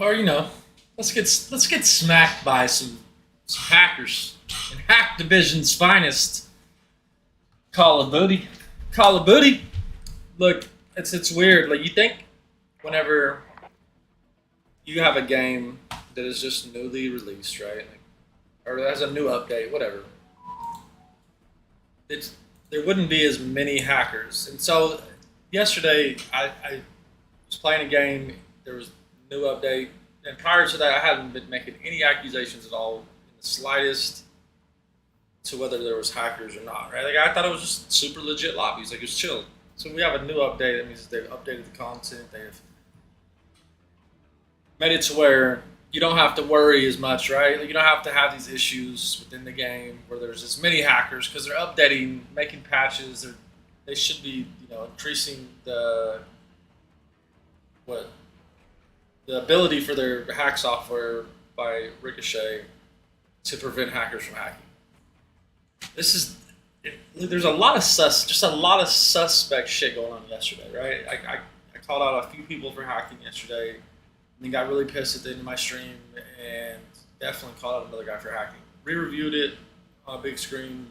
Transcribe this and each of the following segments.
Or let's get smacked by some hackers in Hack Division's finest. Call of Duty. Call of Duty. Look, it's weird. Like, you think whenever you have a game that is just newly released, right? Like, or has a new update, whatever. There wouldn't be as many hackers. And so yesterday I was playing a game. There was a new update, and prior to that, I hadn't been making any accusations at all in the slightest to whether there was hackers or not. Right? Like, I thought it was just super legit lobbies. Like, it was chill. So we have a new update. That means they've updated the content. They've made it to where you don't have to worry as much, right? Like, you don't have to have these issues within the game where there's as many hackers because they're updating, making patches. They should be, increasing the ability for their hack software by Ricochet to prevent hackers from hacking. There's a lot of suspect shit going on yesterday, right? I called out a few people for hacking yesterday. And got really pissed at the end of my stream and definitely called out another guy for hacking. Re-reviewed it on a big screen.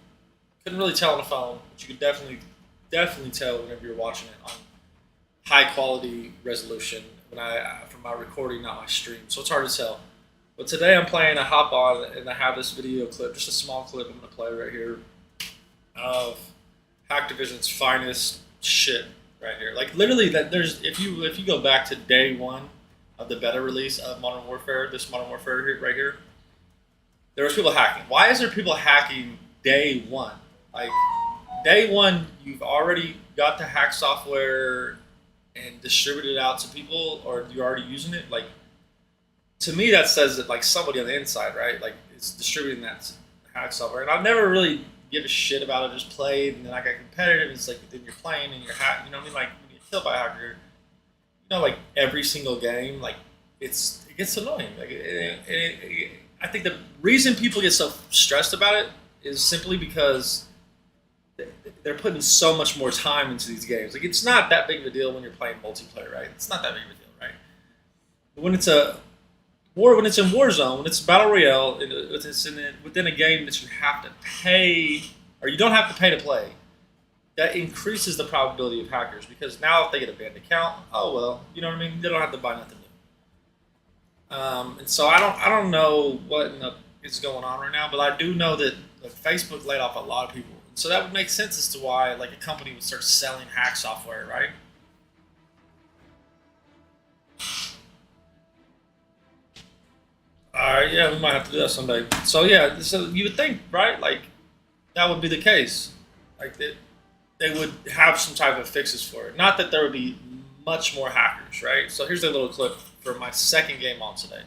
Couldn't really tell on the phone, but you could definitely tell whenever you're watching it on high quality resolution from my recording, not my stream. So it's hard to tell. But today I'm playing. I hop on and I have this video clip, just a small clip I'm gonna play right here of Hack Division's finest shit right here. Like, literally, if you go back to day one of the beta release of Modern Warfare, this Modern Warfare here, right here, there was people hacking. Why is there people hacking day one? Like, day one, you've already got the hack software and distributed it out to people, or you're already using it. Like, to me, that says that, like, somebody on the inside, right, like, is distributing that hack software. And I've never really give a shit about it. Just played, and then I got competitive. It's like, then you're playing and you're hack. You know what I mean? Like, when you get killed by a hacker, like, every single game, like, it gets annoying. Like, I think the reason people get so stressed about it is simply because they're putting so much more time into these games. Like, it's not that big of a deal when you're playing multiplayer, right? It's not that big of a deal, right? But when it's in Warzone, when it's Battle Royale, within a game that you have to pay, or you don't have to pay to play, that increases the probability of hackers, because now if they get a banned account, oh well, you know what I mean? They don't have to buy nothing new. And so I don't know what is going on right now, but I do know that Facebook laid off a lot of people. So that would make sense as to why, like, a company would start selling hack software, right? Alright, yeah, we might have to do that someday. So yeah, so you would think, right? Like, that would be the case. Like, they would have some type of fixes for it. Not that there would be much more hackers, right? So here's a little clip from my second game on today.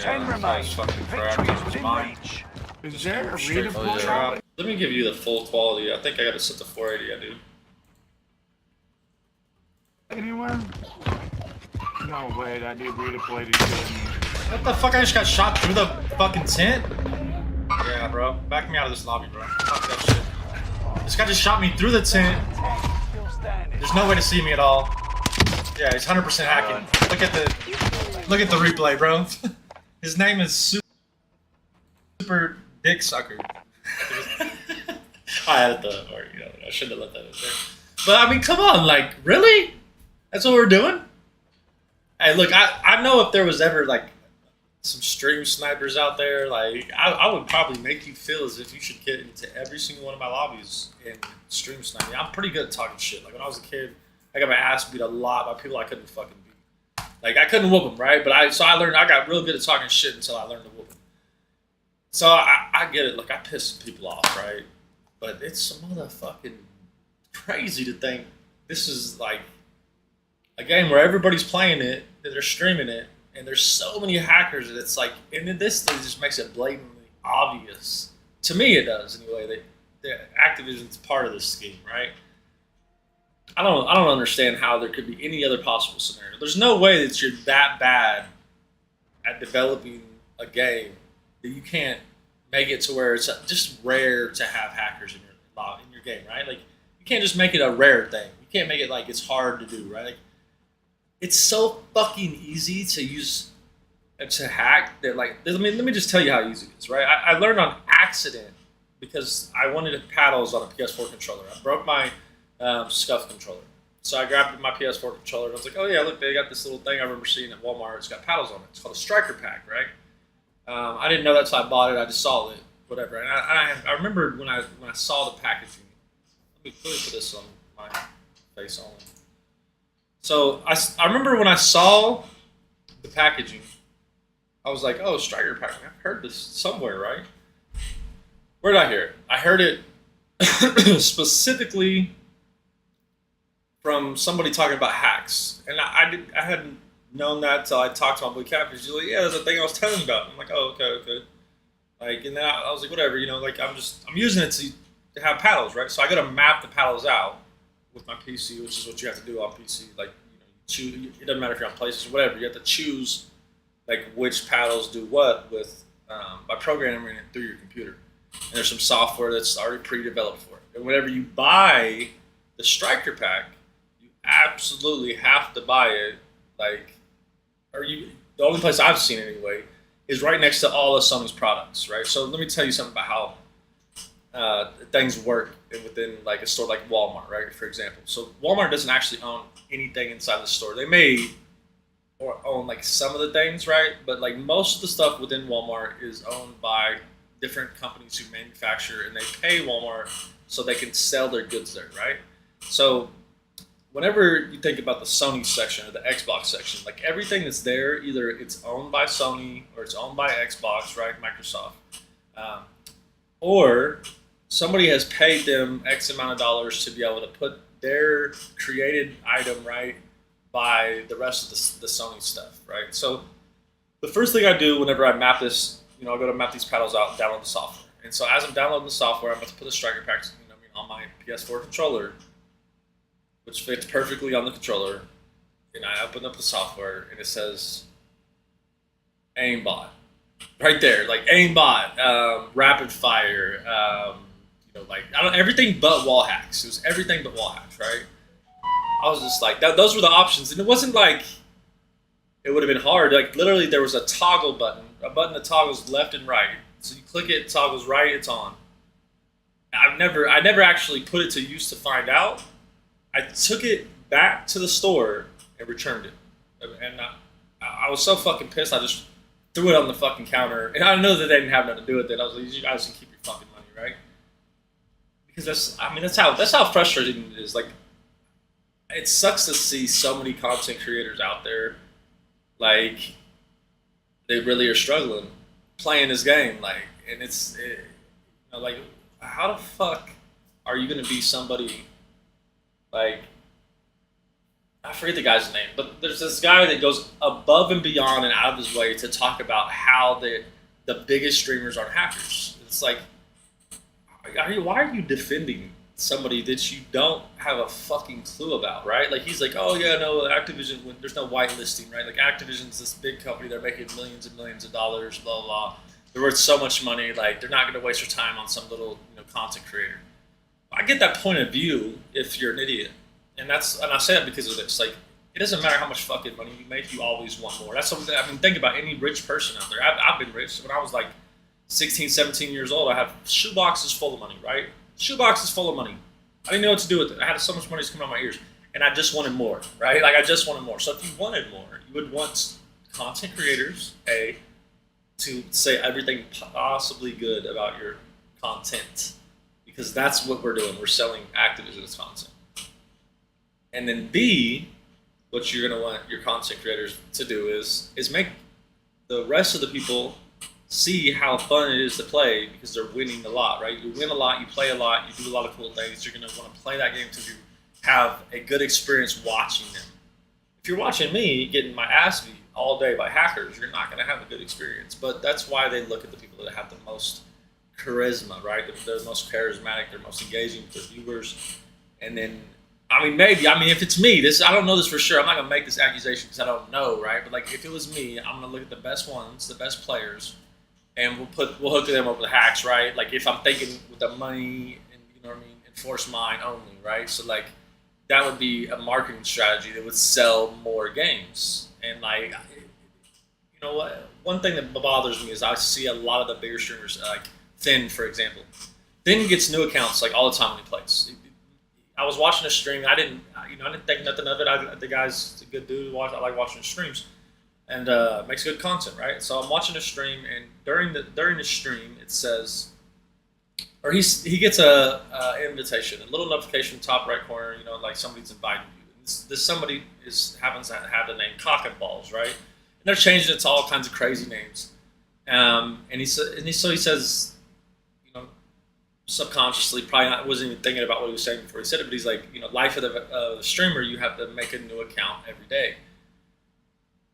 Yeah, fucking crap. It's mine. Is there a readable drop? Let me give you the full quality. I think I gotta set to 480, I do. Anywhere? No, wait, I need redeploy to shit. What the fuck? I just got shot through the fucking tent? Yeah, bro. Back me out of this lobby, bro. Fuck that shit. This guy just shot me through the tent. There's no way to see me at all. Yeah, he's 100% hacking. Look at the replay, bro. His name is Super Dick Sucker. I added I shouldn't have let that in there. But I mean, come on, like, really? That's what we're doing? Hey, look, I know if there was ever, like, some stream snipers out there, like, I would probably make you feel as if you should get into every single one of my lobbies and stream snipe me. I'm pretty good at talking shit. Like, when I was a kid, I got my ass beat a lot by people I couldn't fucking beat. Like, I couldn't whoop them, right? But I got real good at talking shit until I learned to whoop them. So I get it. Look, I piss some people off, right? But it's motherfucking crazy to think this is, like, a game where everybody's playing it, that they're streaming it, and there's so many hackers that it's like, and then this thing just makes it blatantly obvious. To me, it does anyway. That Activision's part of this scheme, right? I don't understand how there could be any other possible scenario. There's no way that you're that bad at developing a game that you can't make it to where it's just rare to have hackers in your game, right? Like, you can't just make it a rare thing. You can't make it like it's hard to do, right? Like, it's so fucking easy to use to hack. That like, let me just tell you how easy it is, right? I learned on accident because I wanted paddles on a PS4 controller. I broke my Scuf controller. So I grabbed my PS4 controller and I was like, oh yeah, look, they got this little thing I remember seeing at Walmart. It's got paddles on it. It's called a striker pack, right? I didn't know that, so I bought it. I just saw it, whatever. And I remembered when I saw the packaging. Let me put this on my face only. So I remember when I saw the packaging, I was like, oh, striker pack. I've heard this somewhere, right? Where did I hear it? I heard it specifically from somebody talking about hacks, and I hadn't known that until I talked to my boy Captain. She's like, yeah, that's the thing I was telling you about. I'm like, oh, okay. Like, and then I was like, whatever, like I'm using it to have paddles, right? So I got to map the paddles out with my PC, which is what you have to do on PC. Like, you choose. It doesn't matter if you're on PlayStation, whatever. You have to choose like which paddles do what with by programming it through your computer. And there's some software that's already pre-developed for it. And whenever you buy the striker pack, you absolutely have to buy it. Like, the only place I've seen it anyway is right next to all of Sony's products, right? So let me tell you something about how things work within like a store like Walmart, right? For example, so Walmart doesn't actually own anything inside the store. They may or own like some of the things, right? But like most of the stuff within Walmart is owned by different companies who manufacture, and they pay Walmart so they can sell their goods there, right? So whenever you think about the Sony section or the Xbox section, like everything that's there, either it's owned by Sony or it's owned by Xbox, right? Microsoft, or somebody has paid them X amount of dollars to be able to put their created item right by the rest of the Sony stuff, right? So the first thing I do whenever I map this, I'll go to map these paddles out, download the software. And so as I'm downloading the software, I'm about to put the striker packs, on my PS4 controller, which fits perfectly on the controller. And I open up the software, and it says aimbot right there, like aimbot, rapid fire, like everything but wall hacks. It was everything but wall hacks, right? I was just like, those were the options, and it wasn't like it would have been hard. Like literally, there was a toggle button, a button that toggles left and right. So you click it, toggles right, it's on. I never actually put it to use to find out. I took it back to the store and returned it, and I was so fucking pissed. I just threw it on the fucking counter, and I know that they didn't have nothing to do with it. I was like, you guys can keep your fucking money, right? Because that's how frustrating it is. Like, it sucks to see so many content creators out there, like, they really are struggling playing this game, like, and like, how the fuck are you gonna be somebody, like, I forget the guy's name, but there's this guy that goes above and beyond and out of his way to talk about how the biggest streamers are hackers. It's like, why are you defending somebody that you don't have a fucking clue about, right? Like, he's like, oh yeah, no, Activision, there's no whitelisting, right? Like, Activision's this big company, they're making millions and millions of dollars, blah, blah, blah. They're worth so much money, like, they're not going to waste your time on some little, content creator. I get that point of view if you're an idiot. And I say that because of this. Like, it doesn't matter how much fucking money you make, you always want more. That's something that, think about any rich person out there. I've been rich. When I was like 16, 17 years old, I had shoeboxes full of money, right? Shoeboxes full of money. I didn't know what to do with it. I had so much money coming out my ears. And I just wanted more, right? Like, I just wanted more. So if you wanted more, you would want content creators, to say everything possibly good about your content. Because that's what we're doing. We're selling Activision's content. And then B, what you're going to want your content creators to do is make the rest of the people see how fun it is to play, because they're winning a lot, right? You win a lot, you play a lot, you do a lot of cool things. You're going to want to play that game because you have a good experience watching them. If you're watching me getting my ass beat all day by hackers, you're not going to have a good experience. But that's why they look at the people that have the most charisma, right? They're the most charismatic, they're most engaging with their viewers. And then, if it's me, I don't know this for sure. I'm not going to make this accusation because I don't know, right? But like, if it was me, I'm going to look at the best ones, the best players, and we'll hook them up with hacks, right? Like, if I'm thinking with the money and, enforce mine only, right? So like, that would be a marketing strategy that would sell more games. And like, know what? One thing that bothers me is I see a lot of the bigger streamers, like Thin, for example. Thin gets new accounts like all the time when he plays. I was watching a stream. I didn't think nothing of it. The guy's a good dude to watch. I like watching his streams, and makes good content, right? So I'm watching a stream, and during the stream, it says, or he gets a invitation, a little notification top right corner, like somebody's inviting you. This somebody happens to have the name Cock and Balls, right? And they're changing it to all kinds of crazy names. And he says, subconsciously, probably wasn't even thinking about what he was saying before he said it, but he's like, life of the streamer, you have to make a new account every day.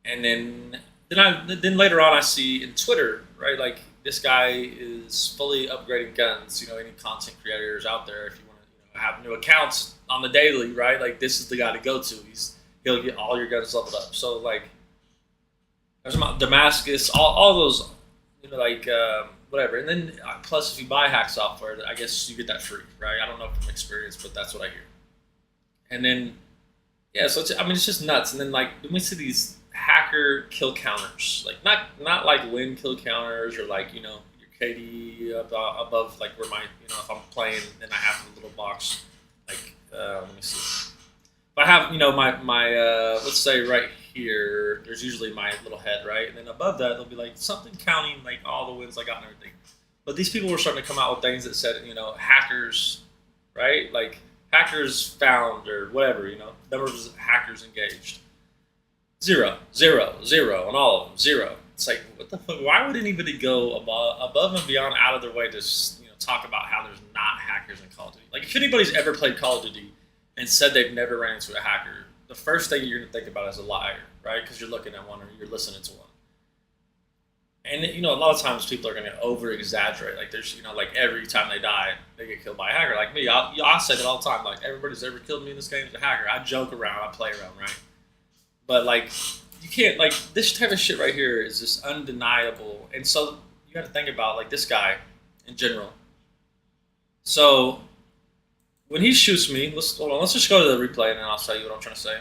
And then later on, I see in Twitter, right, like this guy is fully upgrading guns. Any content creators out there, if you want to have new accounts on the daily, right, like this is the guy to go to. He'll get all your guns leveled up. So like, there's Damascus, all those, whatever. And then plus, if you buy hack software, I guess you get that free, right? I don't know from experience, but that's what I hear. And then, yeah, so it's just nuts. And then then we see these hacker kill counters, like not like win kill counters or like your KD above like where my if I'm playing and I have a little box like let me see. If I have my let's say right here, there's usually my little head, right? And then above that, there'll be like something counting like all the wins I got and everything. But these people were starting to come out with things that said, hackers, right? Like hackers found or whatever, number of hackers engaged. 0, 0, 0 on all of them, 0. It's like, what the fuck? Why would anybody go above and beyond out of their way to talk about how there's not hackers in Call of Duty? Like if anybody's ever played Call of Duty and said they've never ran into a hacker, the first thing you're going to think about is a liar, right? Because you're looking at one or you're listening to one. And, a lot of times people are going to over-exaggerate. Like, there's, like every time they die, they get killed by a hacker. Like me, I say that all the time. Like, everybody's ever killed me in this game is a hacker. I joke around. I play around, right? But, like, you can't, like, this type of shit right here is just undeniable. And so you got to think about, like, this guy in general. So when he shoots me, let's just go to the replay and then I'll tell you what I'm trying to say.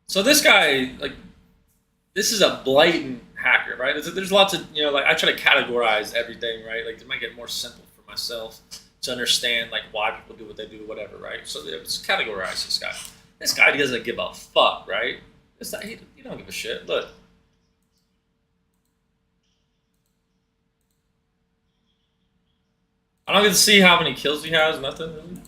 So this guy, like, this is a blatant hacker, right? There's lots of, like, I try to categorize everything, right? Like, to make it more simple for myself to understand, like, why people do what they do, whatever, right? So let's categorize this guy. This guy doesn't give a fuck, right? He don't give a shit. Look. I don't get to see how many kills he has, nothing really.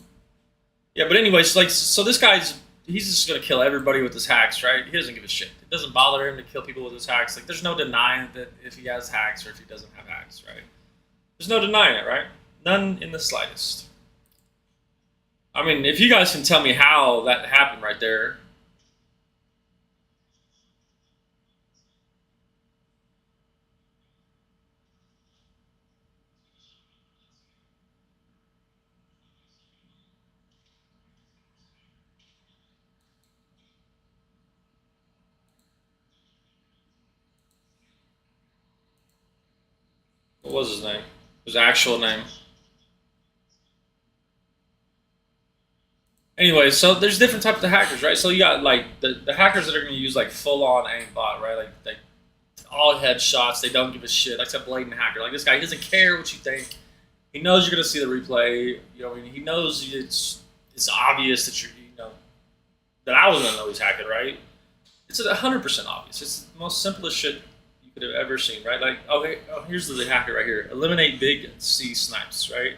Yeah, but anyways, so this guy's, he's just gonna kill everybody with his hacks, right? He doesn't give a shit. It doesn't bother him to kill people with his hacks. Like, there's no denying that if he has hacks or if he doesn't have hacks, right? There's no denying it, right? None in the slightest. I mean, if you guys can tell me how that happened right there. What was his name? His actual name. Anyway, so there's different types of hackers, right? So you got like the hackers that are going to use like full-on aimbot, right? Like they all headshots. They don't give a shit. Like a blatant hacker. Like this guy, he doesn't care what you think. He knows you're going to see the replay. He knows it's obvious that that I was going to know he's hacking, right? It's 100% obvious. It's the most simplest shit you could have ever seen, right? Like, okay, here's the hacker right here. Eliminate big C snipes, right?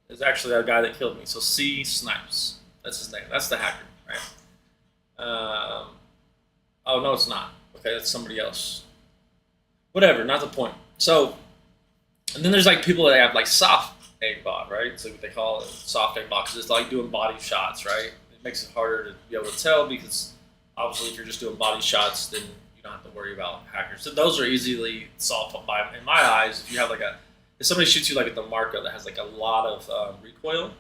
There's actually a guy that killed me. So C snipes. That's his name. That's the hacker, right? Oh, no, it's not. Okay, that's somebody else. Whatever, not the point. So, and then there's like people that have like soft aimbot, right? It's like what they call it, soft aimbot, because it's like doing body shots, right? It makes it harder to be able to tell because obviously if you're just doing body shots, then you don't have to worry about hackers. So those are easily solved by, in my eyes, if you have like if somebody shoots you like at the Marco that has like a lot of recoil,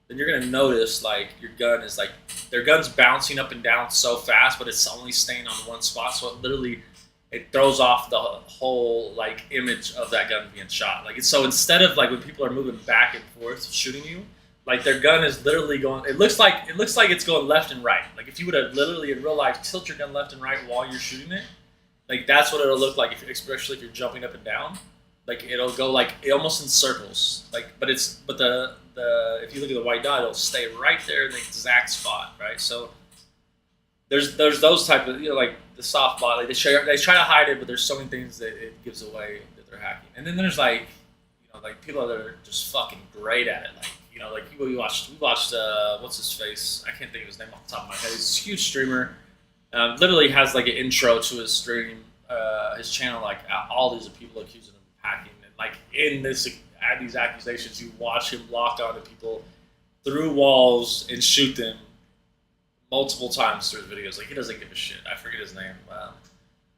then you're gonna notice like your gun is like, their gun's bouncing up and down so fast, but it's only staying on one spot. So it it throws off the whole like image of that gun being shot. Like, so instead of like when people are moving back and forth shooting you, like their gun is literally going. It looks like it's going left and right. Like if you would have literally in real life tilt your gun left and right while you're shooting it, like that's what it'll look like. Especially if you're jumping up and down, like it'll go like almost in circles. Like, but the if you look at the white dot, it'll stay right there in the exact spot, right? So there's those type of, you know, like the soft bot. Like they try to hide it, but there's so many things that it gives away that they're hacking. And then there's like, you know, like people that are just fucking great at it. Like, you know, like people we watched what's his face? I can't think of his name off the top of my head. He's a huge streamer. Literally has like an intro to his stream, his channel. Like all these people accusing him of hacking, and like in these accusations, you watch him lock onto people through walls and shoot them multiple times through the videos. Like he doesn't give a shit. I forget his name. But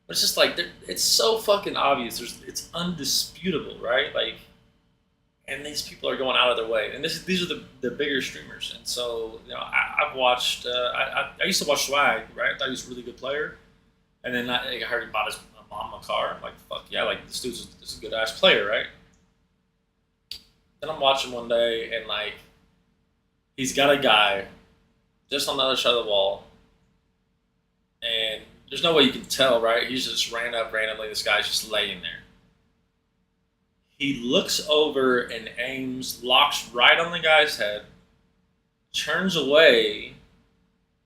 it's just like it's so fucking obvious. It's undisputable, right? Like, and these people are going out of their way. And these are the bigger streamers. And so, you know, I've watched. I used to watch Swag, right? I thought he was a really good player. And then I heard he bought his mom a car. I'm like, fuck yeah! Like this is a good ass player, right? Then I'm watching one day, and like he's got a guy just on the other side of the wall, and there's no way you can tell, right? He's just ran up randomly. This guy's just laying there. He looks over and aims, locks right on the guy's head, turns away,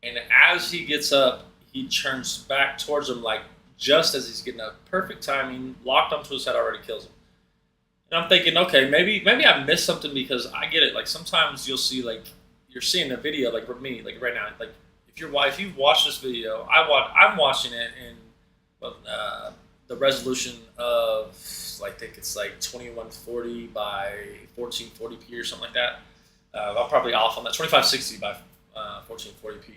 and as he gets up, he turns back towards him, like just as he's getting up. Perfect timing, locked onto his head, already kills him. And I'm thinking, okay, maybe I missed something, because I get it. Like sometimes you'll see, like you're seeing a video, like with me, like right now, like if you watch this video, I'm watching it in the resolution of, I think it's like 2140 by 1440p or something like that. I'm probably off on that. 2560 by 1440p,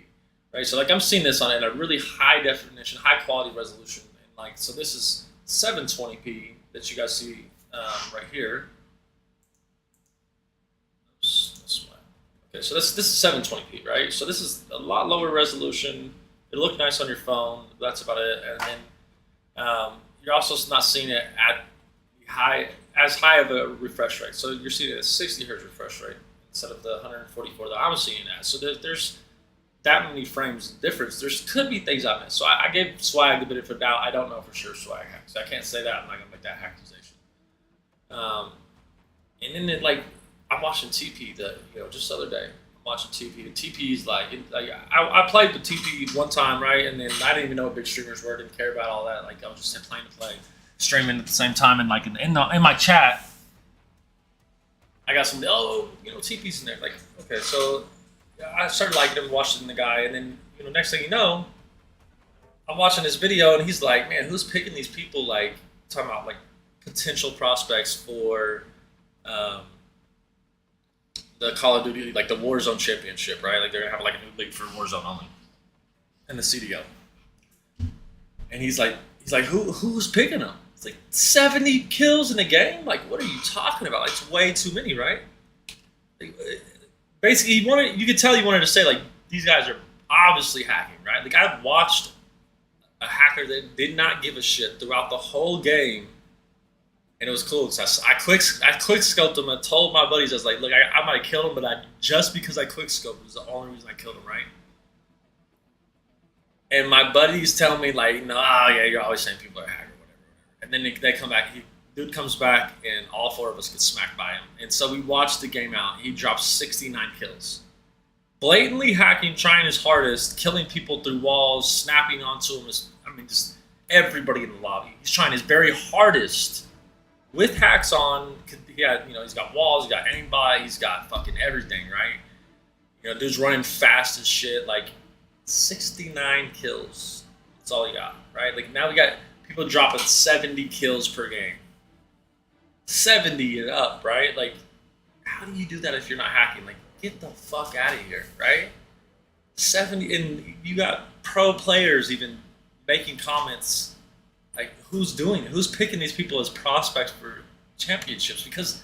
right? So like I'm seeing this on a really high definition, high quality resolution, and like so this is 720p that you guys see right here. Oops, okay, so this is 720p, right? So this is a lot lower resolution. It'll look nice on your phone. That's about it. And then you're also not seeing it at as high of a refresh rate. So you're seeing it at 60 hertz refresh rate instead of the 144 that I'm seeing it at. So there's that many frames difference. There could be things I missed. So I gave Swag the benefit of doubt. I don't know for sure Swag hacked. So I can't say that. I'm not gonna make that accusation. And then like I'm watching TP just the other day. I'm watching TP. The TP's like I played the TP one time, right? And then I didn't even know what big streamers were. Didn't care about all that. Like I was just playing to play. Streaming at the same time, and like in my chat, I got some TP's in there. Like, okay, so I started liking him, watching the guy, and then next thing you know, I'm watching this video, and he's like, man, who's picking these people? Like talking about like potential prospects for the Call of Duty, like the Warzone Championship, right? Like they're gonna have like a new league for Warzone only, and the CDO. And he's like, who's picking them? It's like 70 kills in a game? Like, what are you talking about? Like, it's way too many, right? Like, basically, you could tell he wanted to say, like, these guys are obviously hacking, right? Like, I've watched a hacker that did not give a shit throughout the whole game, and it was cool. So I quick scoped him and told my buddies, I was like, look, I might have killed him, but just because I quick scoped was the only reason I killed him, right? And my buddies tell me, like, no, yeah, you're always saying people are hackers. And then they come back, dude comes back, and all four of us get smacked by him. And so we watched the game out. He dropped 69 kills. Blatantly hacking, trying his hardest, killing people through walls, snapping onto them. Just everybody in the lobby. He's trying his very hardest with hacks on. He's got walls, he's got aimbot, he's got fucking everything, right? Dude's running fast as shit. Like 69 kills. That's all he got, right? Like now we got people dropping 70 kills per game. 70 and up, right? Like, how do you do that if you're not hacking? Like, get the fuck out of here, right? 70, and you got pro players even making comments, like, who's doing it? Who's picking these people as prospects for championships? Because,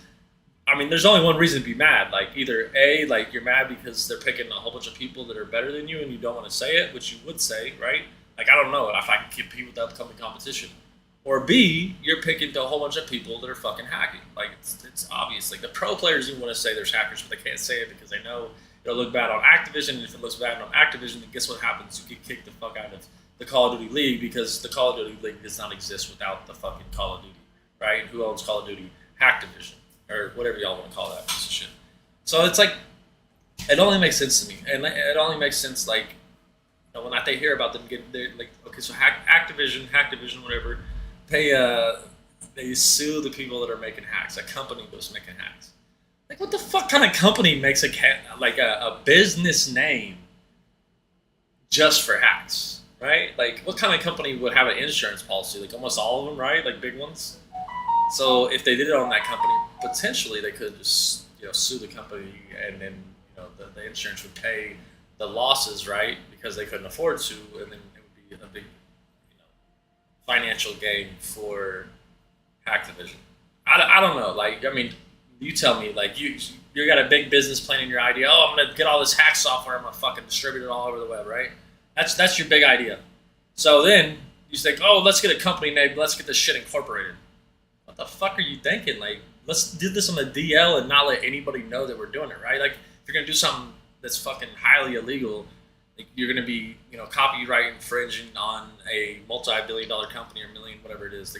there's only one reason to be mad. Like, either A, like, you're mad because they're picking a whole bunch of people that are better than you and you don't want to say it, which you would say, right? Like, I don't know if I can compete with the upcoming competition. Or B, you're picking to a whole bunch of people that are fucking hacking. Like, it's obvious. Like, the pro players even want to say there's hackers, but they can't say it because they know it'll look bad on Activision, and if it looks bad on Activision, then guess what happens? You get kicked the fuck out of the Call of Duty League because the Call of Duty League does not exist without the fucking Call of Duty, right? Who owns Call of Duty? Activision, or whatever y'all want to call that piece of shit. So it's like, it only makes sense to me, and it only makes sense, like, you know, when they hear about them getting, they're like, okay, so Activision, whatever, they sue the people that are making hacks. A company was making hacks. Like, what the fuck kind of company makes a business name just for hacks, right? Like, what kind of company would have an insurance policy? Like, almost all of them, right? Like, big ones. So if they did it on that company, potentially they could just, you know, sue the company, and then, you know, the insurance would pay the losses, right? Because they couldn't afford to, and then it would be a big, you know, financial gain for Activision. I don't know. Like, I mean, you tell me. Like, you got a big business plan in your idea. Oh, I'm gonna get all this hack software. I'm gonna fucking distribute it all over the web, right? That's your big idea. So then you think, oh, let's get a company name. Let's get this shit incorporated. What the fuck are you thinking? Like, let's do this on the DL and not let anybody know that we're doing it, right? Like, if you're gonna do something that's fucking highly illegal, like, you're gonna be, you know, copyright infringing on a multi-billion-dollar company or million, whatever it is.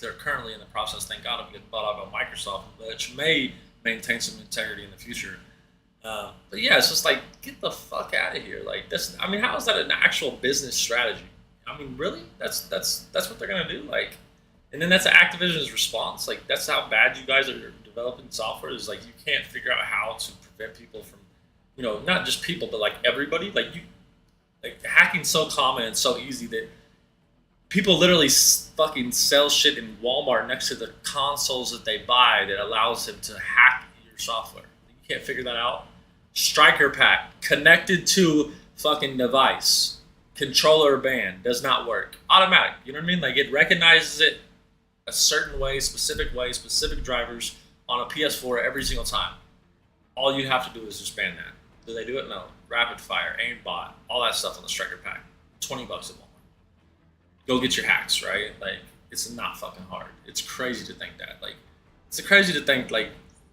They're currently in the process, thank God, of getting bought out by Microsoft, which may maintain some integrity in the future. But yeah, it's just like, get the fuck out of here. Like, this. I mean, how is that an actual business strategy? I mean, really? That's what they're gonna do? Like. And then that's Activision's response. Like, that's how bad you guys are developing software. Is like, you can't figure out how to prevent people from, you know, not just people, but like everybody. Like hacking's so common and so easy that people literally fucking sell shit in Walmart next to the consoles that they buy that allows them to hack your software. You can't figure that out. Striker pack connected to fucking device, controller band does not work. Automatic. You know what I mean? Like, it recognizes it a certain way, specific drivers on a PS4 every single time. All you have to do is just ban that. Do they do it? No. Rapid fire, aimbot, all that stuff on the striker pack. $20 at Walmart. Go get your hacks, right? Like, it's not fucking hard. It's crazy to think that. Like, it's crazy to think, like,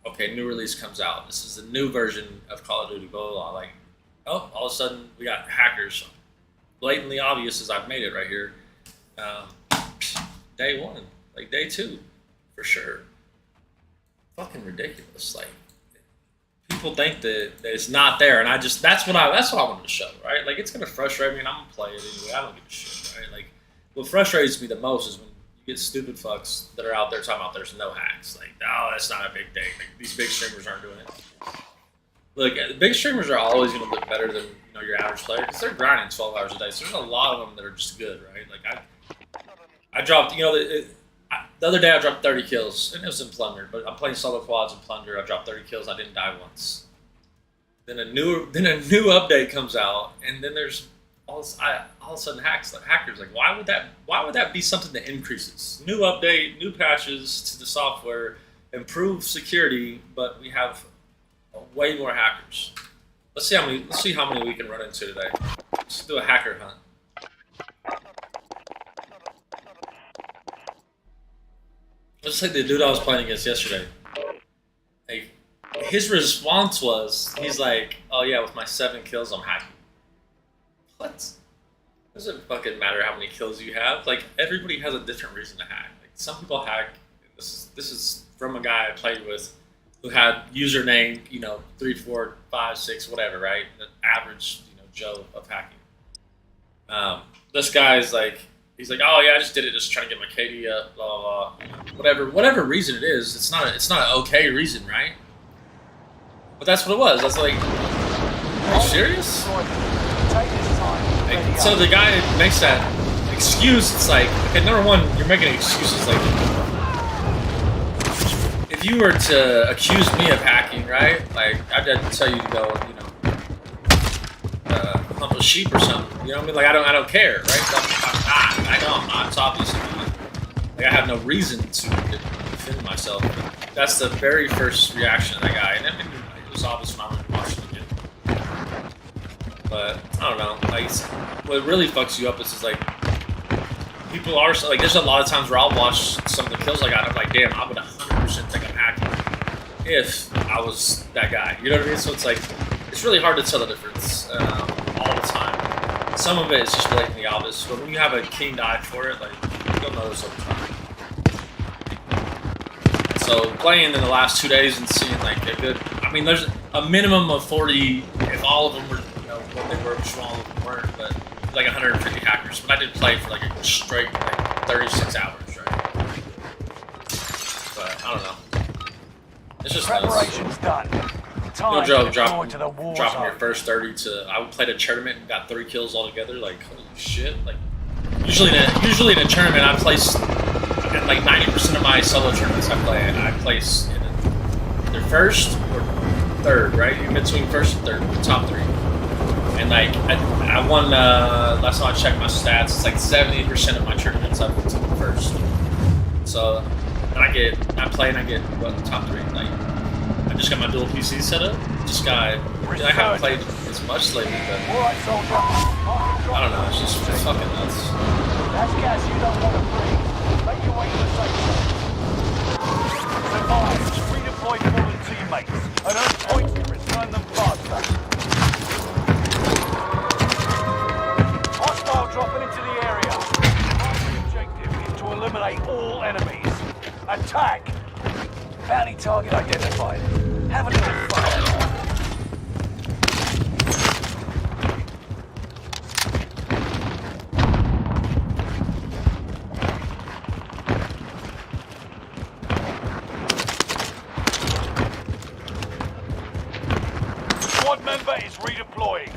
okay, new release comes out. This is a new version of Call of Duty, blah, blah, blah. Like, oh, all of a sudden we got hackers. Blatantly obvious as I've made it right here. Day one, like day two, for sure. Fucking ridiculous. Like, people think that it's not there, and that's what I wanted to show, right? Like, it's gonna frustrate me, and I'm gonna play it anyway. I don't give a shit, right? Like, what frustrates me the most is when you get stupid fucks that are out there talking about there's no hacks. Like, oh, that's not a big thing. Like, these big streamers aren't doing it. Look, big streamers are always gonna look better than, you know, your average player, because they're grinding 12 hours a day. So there's a lot of them that are just good, right? Like, I dropped, you know, the other day I dropped 30 kills, and it was in Plunder, but I'm playing solo quads in Plunder. I dropped 30 kills, I didn't die once. Then a new update comes out, and then there's all of a sudden hackers. Like, why would that be something that increases? New update, new patches to the software, improve security, but we have way more hackers. Let's see how many we can run into today. Let's do a hacker hunt. Just like the dude I was playing against yesterday. Like, his response was, he's like, oh yeah, with my 7 kills, I'm hacking. What? It doesn't fucking matter how many kills you have. Like, everybody has a different reason to hack. Like, some people hack. This is from a guy I played with who had username, you know, 3, 4, 5, 6, whatever, right? The average, you know, Joe of hacking. This guy's like, he's like, oh yeah, I just did it just trying to get my KD up, blah blah blah. Whatever reason it is, it's not an okay reason, right? But that's what it was. That's like, are you serious? Like, so the guy makes that excuse. It's like, okay, number one, you're making excuses. Like, if you were to accuse me of hacking, right? Like, I'd have to tell you to go, you know, hump a sheep or something. You know what I mean? Like, I don't care, right? I know I'm not. It's obvious I'm not. Like, I have no reason to defend myself. That's the very first reaction of that guy, and I mean, it was obvious when I was watching it again. But I don't know. Like, what really fucks you up is like people are like. There's a lot of times where I'll watch some of the kills I got. And I'm like, damn, I would 100% think I'm hacking if I was that guy. You know what I mean? So it's like it's really hard to tell the difference all the time. Some of it is just blatantly obvious, but when you have a keen eye for it, like you'll notice over time. So playing in the last 2 days and seeing like a good, I mean, there's a minimum of 40, if all of them were, you know, what they were, which all of them weren't, but like 150 hackers. But I did play for like a straight like 36 hours, right? But I don't know. It's just Preparation's done. No joke, dropping your first 30 to, I played a tournament and got 3 kills altogether. Like, holy shit! Like, usually in a tournament I place like 90% of my solo tournaments I place in either first or third, right? In between first and third, the top 3. And like I won. Last time I checked my stats, it's like 70% of my tournaments I've been to first. So, and I get what, top 3. Like, I just got my dual PC set up. I haven't played as much lately, but I don't know. It's fucking nuts. That's gas you don't want to breathe. Make your way to the safe zone. Survive, redeploy fallen teammates, and earn points to return them faster. Hostile dropping into the area. The objective is to eliminate all enemies. Attack! Bounty target identified. Have a little fun. Squad member is redeploying.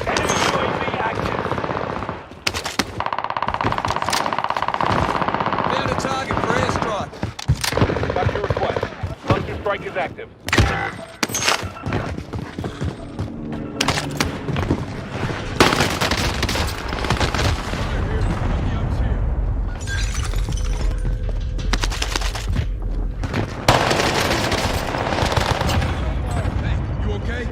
Enemy UAV active. Found a target for airstrike. Got your request. Cluster strike is active. You okay?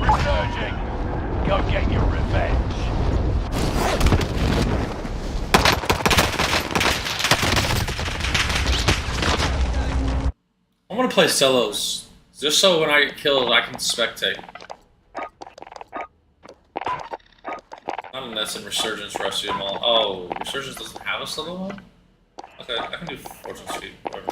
Resurging. Go get your revenge. I want to play solos, just so when I get killed, I can spectate. Not unless in Resurgence, Rusty and all. Oh, Resurgence doesn't have a solo one? Okay, I can do Fortune Speed, whatever.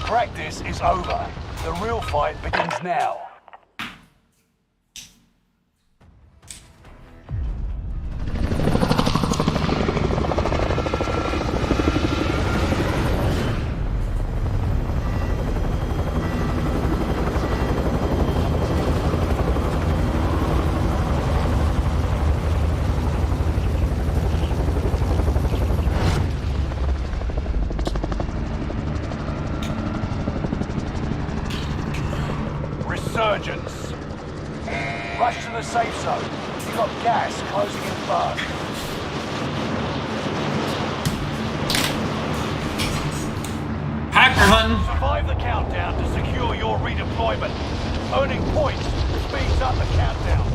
Practice is over. The real fight begins now. Resurgence. Rush to the safe zone. You've got gas closing in fast. Hacker hunting. Survive the countdown to secure your redeployment. Earning points speeds up the countdown.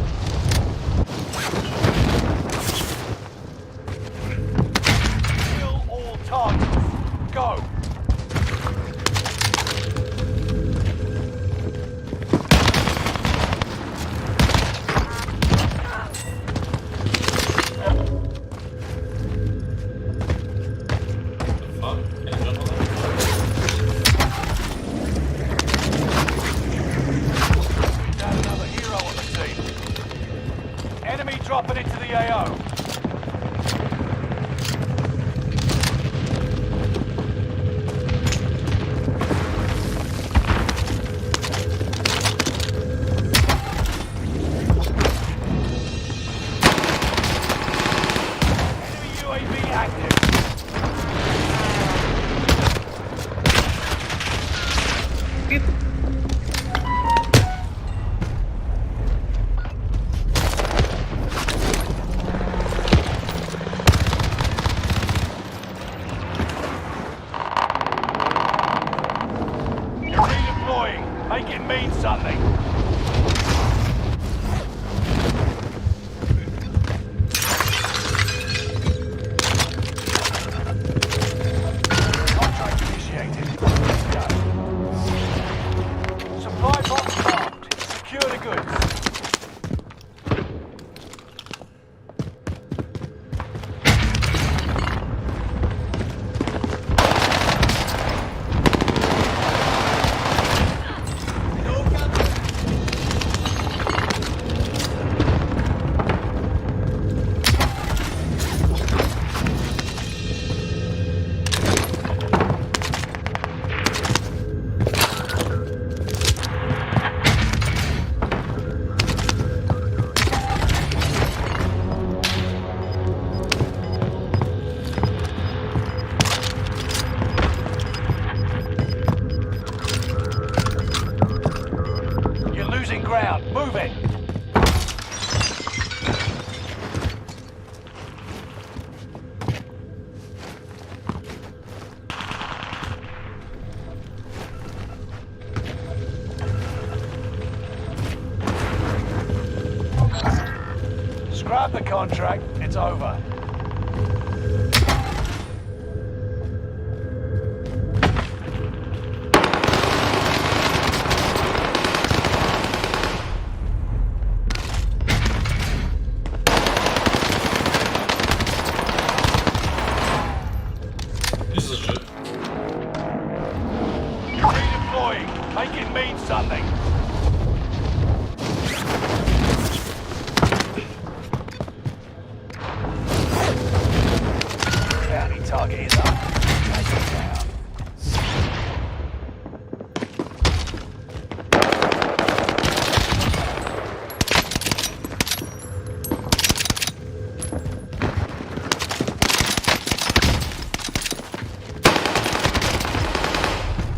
Kill all targets. Go. Dropping into the AO. Enemy UAV active. Make it mean something. Contract initiated. Supply box marked. Secure the goods. Ground. Move it. Scrap the contract. It's over. Make it mean something. Bounty target is up. Take it down.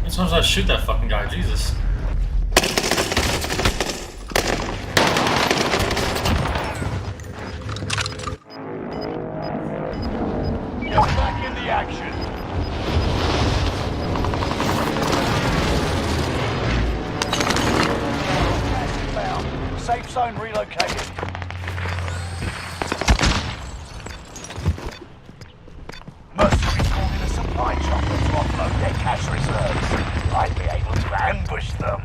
Sometimes I shoot that fucking guy, Jesus. Get back in the action. Found. Safe zone relocated. Mercenaries called in a supply chopper to offload their cash reserves. I'd be able to ambush them.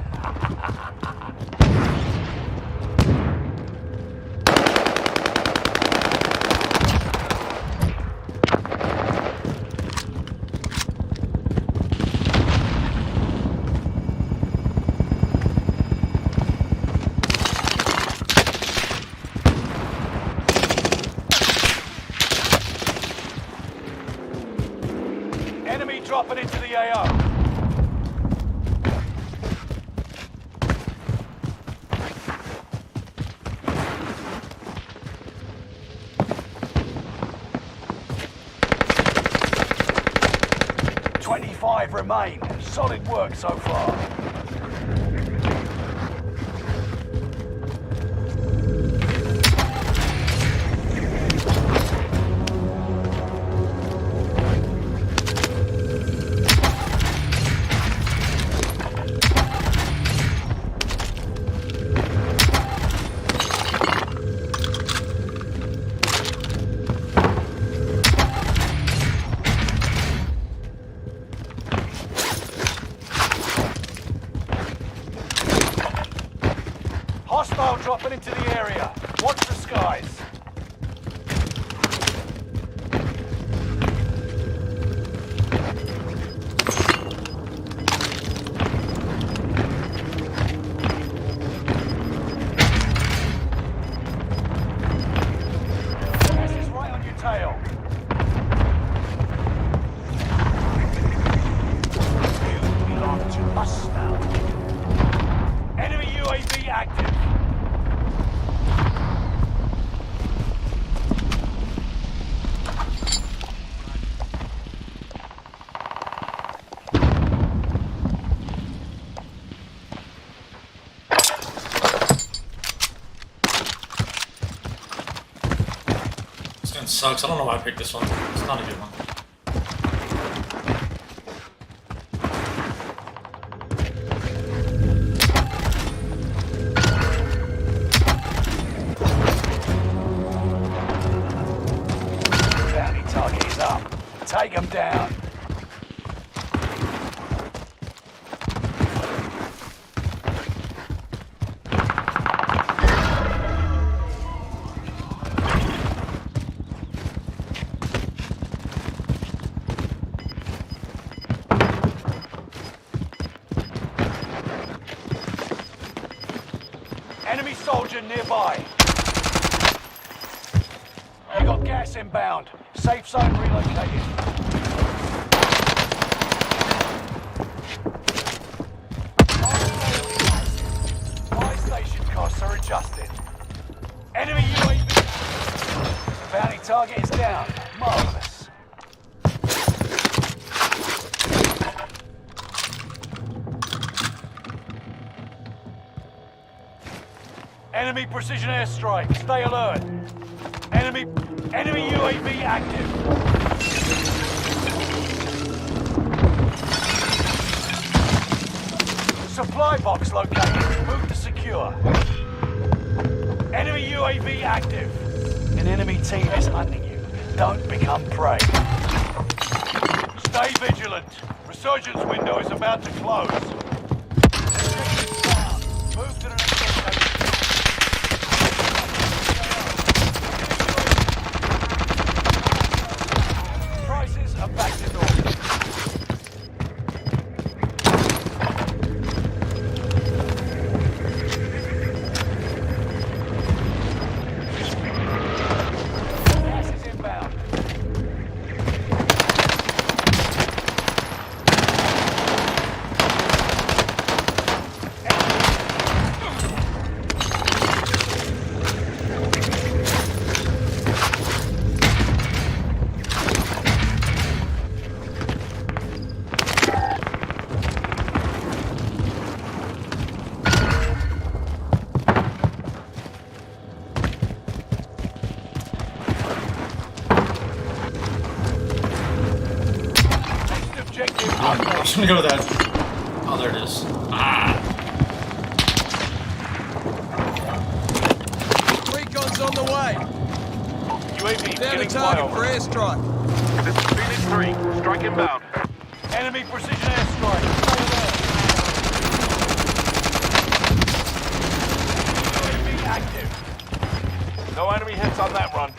Enemy dropping into the AO. Remain. Solid work so far. Hostile dropping into the area. Watch the skies. Gas is right on your tail. You belong to us now. Enemy UAV active. This gun sucks. I don't know why I picked this one. It's not a good one. Bounty target is up. Take him down. Enemy soldier nearby. You got gas inbound. Safe zone relocated. Buy station costs are adjusted. Enemy UAV. Bounty target is down. Marvelous. Enemy precision airstrike. Stay alert. Enemy UAV active. Supply box located. Move to secure. Enemy UAV active. An enemy team is hunting you. Don't become prey. Stay vigilant. Resurgence window is about to close. Move to the next location. Prices are back to normal. Gas is inbound. I'm just gonna go to that. Oh, there it is. Ah! Recon's on the way. UAV Down to getting target for flyover. airstrike. This is Phoenix 3. Strike inbound. Enemy precision airstrike. UAV active. No enemy hits on that run.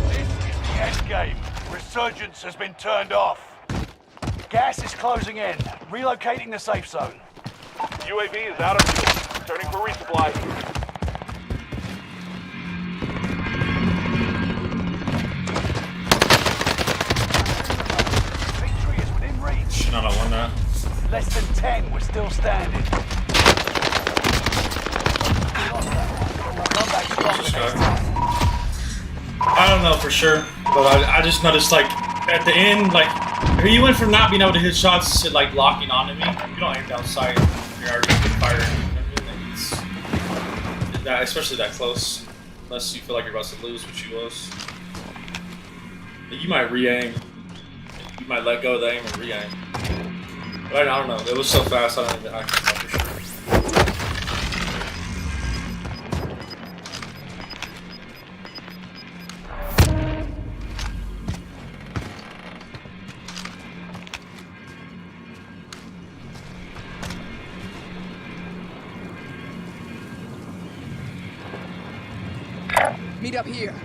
This is the end game. Resurgence has been turned off. Gas is closing in. Relocating the safe zone. UAV is out of fuel. Turning for resupply. Victory is within Less than 10 were still standing. We'll come back stronger next time. I don't know for sure, but I just noticed like at the end, like you went from not being able to hit shots to like locking onto me. You don't aim down sight, you're already firing. It's that, especially that close, unless you feel like you're about to lose, which you was. But you might re-aim. You might let go of the aim and re-aim. But I don't know. It was so fast. I don't even. I can't tell for sure. Meet up here.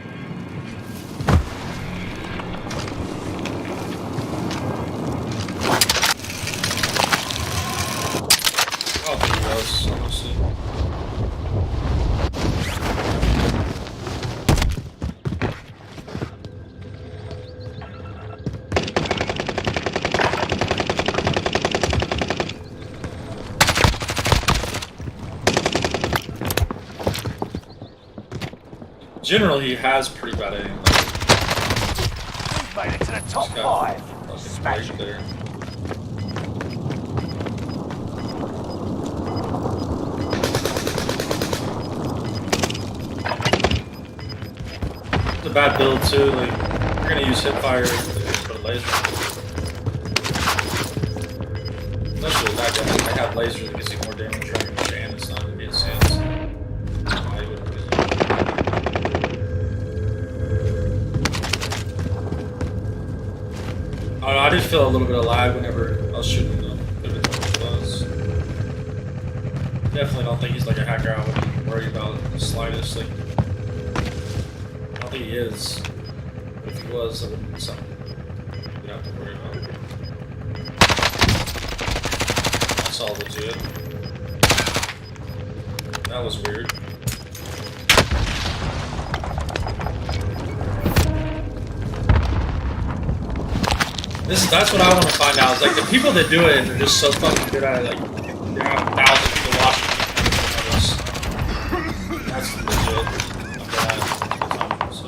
Oh, pretty close, honestly. Generally, he has pretty bad aim. We've made it to the top 5. Smash it. There. It's a bad build too. Like you're gonna use hip fire to put a laser. Unless you're that guy, I have laser that gives you more damage range, and it's not gonna be a sense. I did feel a little bit of lag whenever I was shooting them. Definitely don't think he's like a hacker. I wouldn't worry about the slightest. Like, I don't think he is. But if he was, that would be something you'd have to worry about. That's all legit. That was weird. That's what I want to find out. Is like the people that do it and they're just so fucking good at it. Like they have 1,000 people watching. That's legit. So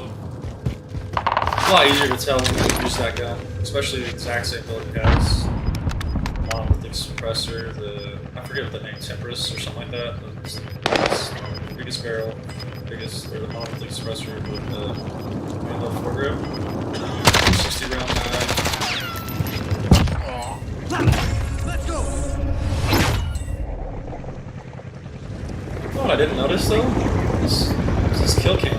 it's a lot easier to tell when you use that gun, especially the exact same build it has. Monolithic suppressor. I forget what the name, Temperance or something like that. It's the biggest barrel, or the monolithic suppressor with the little foregrip. 60 round mag. Let's go. What I didn't notice though is this kill cam.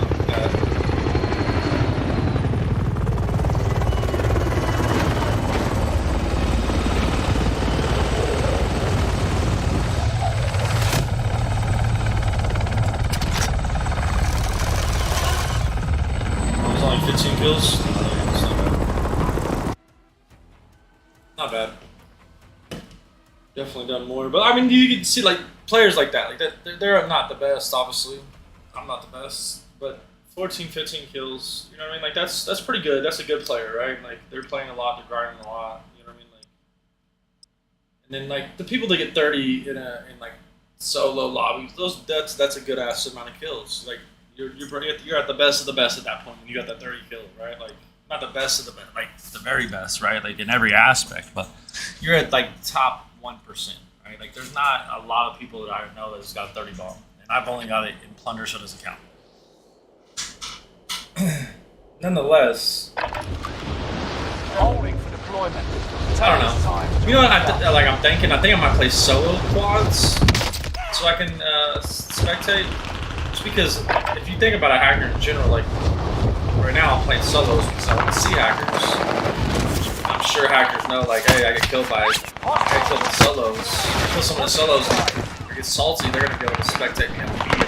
There's only 15 kills. Not bad. Definitely done more, but I mean, you can see like players like that, they're not the best. Obviously, I'm not the best, but 14, 15 kills. You know what I mean? Like that's pretty good. That's a good player, right? Like they're playing a lot, they're grinding a lot. You know what I mean? Like, and then like the people that get 30 in like solo lobbies, that's a good ass amount of kills. Like you're at the best of the best at that point when you got that 30 kill, right? Like. Not the best of the best, like the very best, right? Like in every aspect, but you're at like top 1%, right? Like there's not a lot of people that I know that's got 30 bomb, and I've only got it in plunder, so it doesn't count. Nonetheless, Holding for deployment. I don't know. You know what I'm thinking? I think I might play solo quads so I can spectate. Just because if you think about a hacker in general, like. Right now I'm playing solos because I want to see hackers. I'm sure hackers know, like, hey, I get killed by the solos. If I kill someone in solos and I get salty, they're going to be able to spectate me immediately.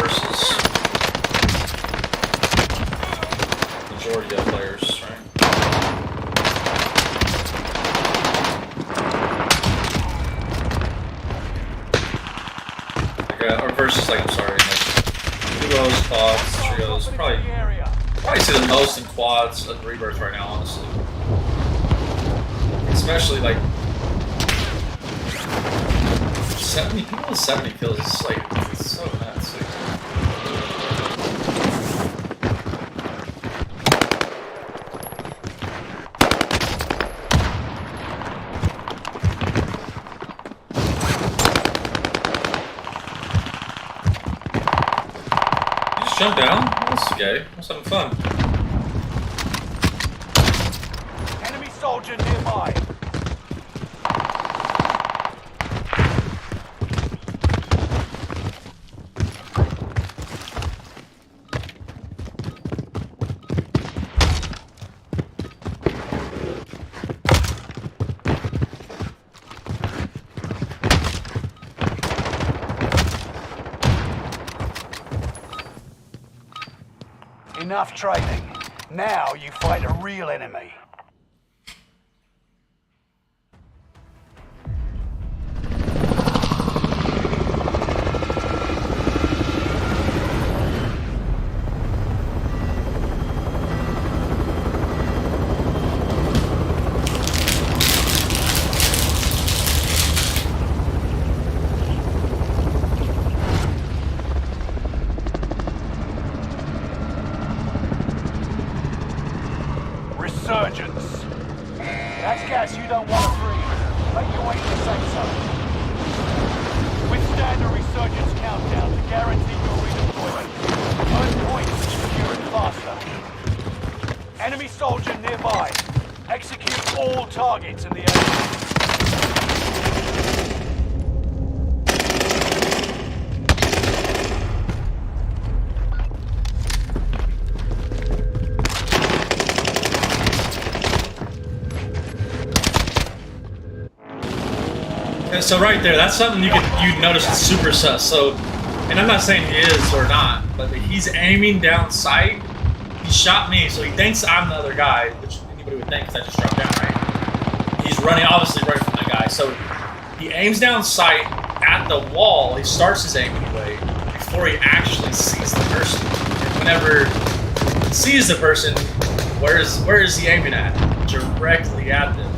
Versus majority of players, right? Like, or versus, like, I'm sorry, like, duos, quads, trios, probably see the most in quads and rebirth right now, honestly. Especially like 70 people with 70 kills. It's like it's so nuts. Like, you just jump down? That's okay. I was having fun. Enemy soldier nearby. Enough training. Now you fight a real enemy. Resurgence. That's gas you don't want to breathe. Make your way to the safe zone. Withstand a resurgence countdown to guarantee your redeployment. Earn points to secure it faster. Enemy soldier nearby. Execute all targets in the area. So right there, that's something you notice is super sus. So, and I'm not saying he is or not, but he's aiming down sight. He shot me, so he thinks I'm the other guy, which anybody would think because I just dropped down, right? He's running, obviously, right from the guy. So he aims down sight at the wall. He starts his aim anyway before he actually sees the person. And whenever he sees the person, where is he aiming at? Directly at them.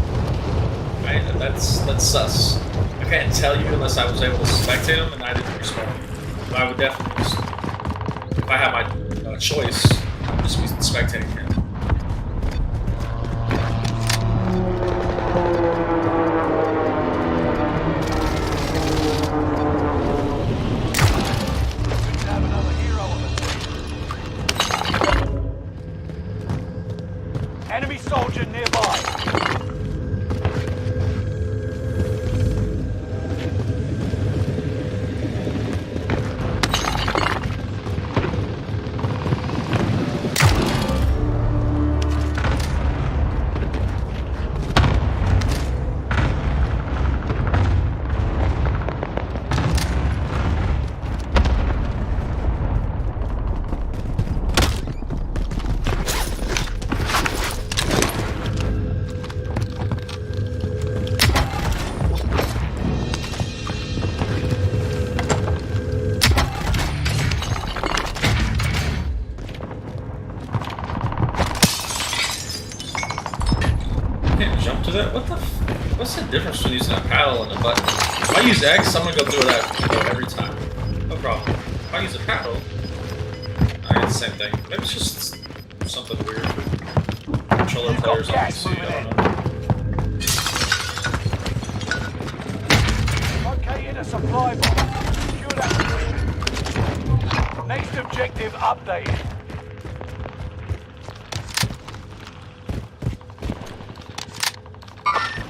Right? That's sus. I can't tell you unless I was able to spectate him, and I didn't respond. But I would definitely, if I had my choice, I'd just be spectating him. Have another hero on the team. Enemy soldier nearby. What's the difference between using a paddle and a button? If I use X, I'm gonna go through that every time. No problem. If I use a paddle, I get the same thing. Maybe it's just something weird for controller players on PC. I don't know. Located a supply box. Secure that position. Next objective updated.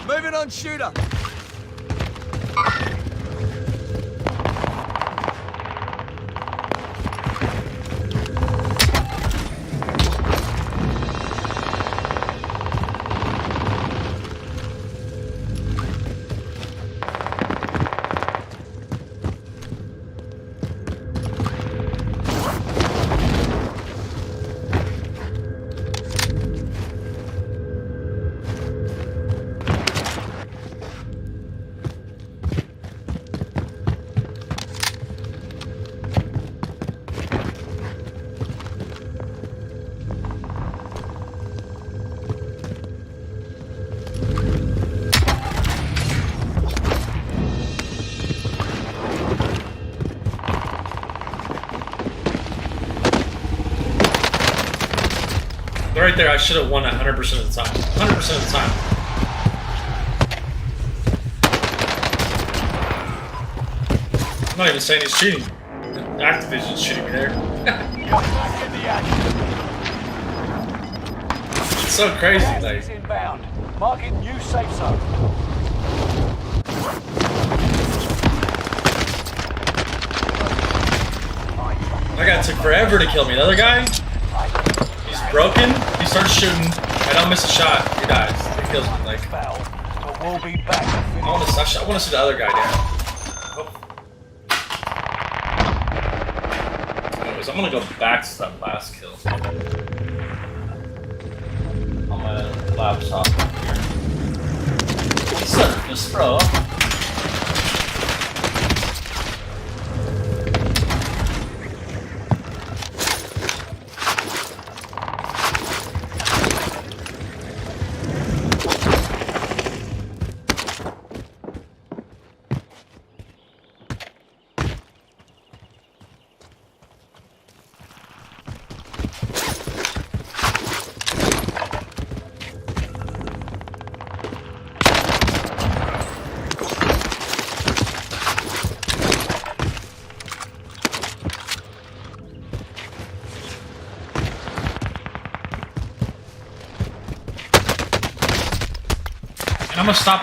Moving on, shooter. right there, I should have won 100% of the time. 100% of the time. I'm not even saying he's cheating. Activision's cheating me there. You're back in the action. It's so crazy, Gas like. is inbound. Marking new safe zone. That guy took forever to kill me. The other guy, he's broken. He starts shooting. I don't miss a shot. He dies. He kills me. Like, Foul, but we'll be back to finish. I want to see the other guy down. Oh. Anyways, I'm gonna go back to that last kill on my laptop here. Surface, bro. I'm gonna stop.